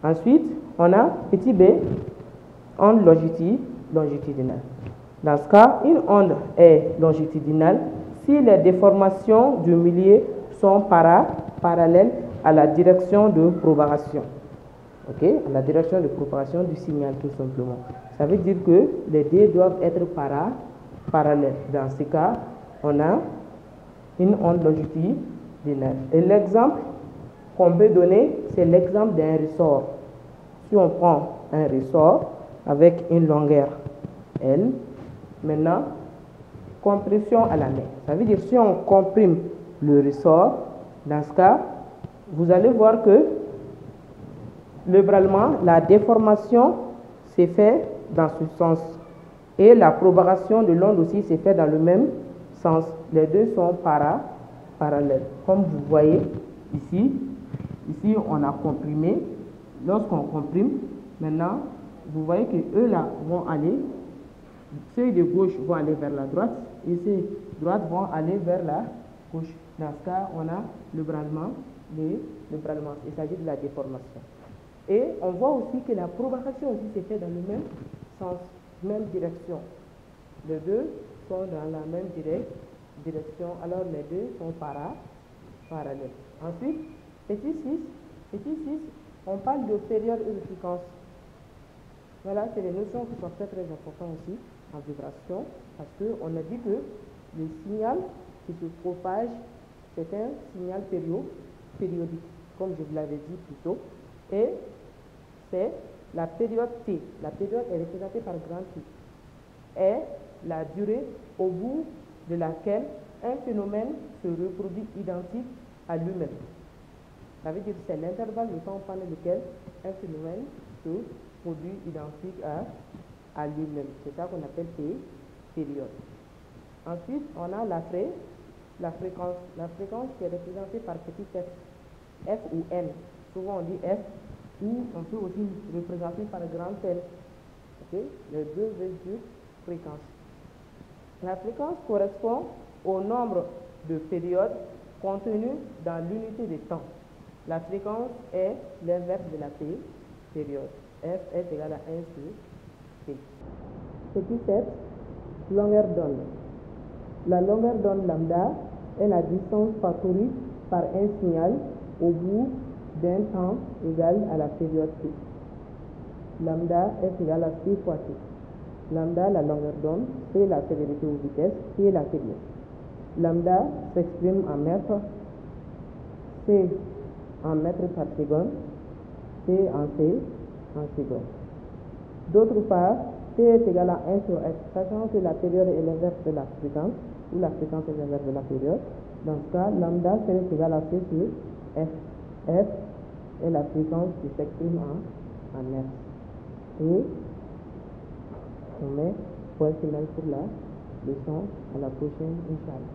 Ensuite, on a petit b, onde longitudinale. Dans ce cas, une onde est longitudinale si les déformations du milieu sont parallèles à la direction de propagation. Ok, à la direction de propagation du signal, tout simplement. Ça veut dire que les deux doivent être parallèles. Dans ce cas, on a une onde longitudinale. Et l'exemple qu'on peut donner, c'est l'exemple d'un ressort. Si on prend un ressort avec une longueur L, maintenant, compression à la main. Ça veut dire si on comprime le ressort, dans ce cas, vous allez voir que le brûlement, la déformation s'est fait dans ce sens. Et la propagation de l'onde aussi s'est fait dans le même sens. Les deux sont parallèles. Comme vous voyez ici, on a comprimé. Lorsqu'on comprime, maintenant, vous voyez que eux là vont aller, ceux de gauche vont aller vers la droite et ceux de droite vont aller vers la gauche. Dans ce cas, on a le brûlement, il s'agit de la déformation. Et on voit aussi que la propagation aussi s'est faite dans le même sens, même direction. Les deux sont dans la même direction, alors les deux sont parallèles. Ensuite, petit 6, on parle de période et de fréquence. Voilà, c'est des notions qui sont très importantes aussi en vibration, parce qu'on a dit que le signal qui se propage, c'est un signal périodique, comme je vous l'avais dit plus tôt, et c'est la période T. La période est représentée par grand T. Est la durée au bout de laquelle un phénomène se reproduit identique à lui-même. Ça veut dire que c'est l'intervalle de temps pendant lequel un phénomène se produit identique à lui-même. C'est ça qu'on appelle période. Ensuite, on a la fréquence. La fréquence qui est représentée par petit f. F ou N. Souvent on dit F, ou on peut aussi représenter par grand N. Okay? Les deux mesures fréquence. La fréquence correspond au nombre de périodes contenues dans l'unité de temps. La fréquence est l'inverse de la période. F est égal à 1 sur T. Petit 7, longueur d'onde. La longueur d'onde lambda est la distance parcourue par un signal au bout d'un temps égal à la période T. Lambda est égal à C fois T. Lambda, la longueur d'onde, c'est la célérité ou vitesse, qui est la période. Lambda s'exprime en mètres, C en mètres par seconde, T en seconde. D'autre part, T est égal à 1 sur F, sachant que la période est l'inverse de la fréquence, ou la fréquence est l'inverse de la période. Dans ce cas, lambda serait égal à C sur F. F est la fréquence qui s'exprime en mètres. Et on met point final pour la leçon. À la prochaine, Inch'Allah.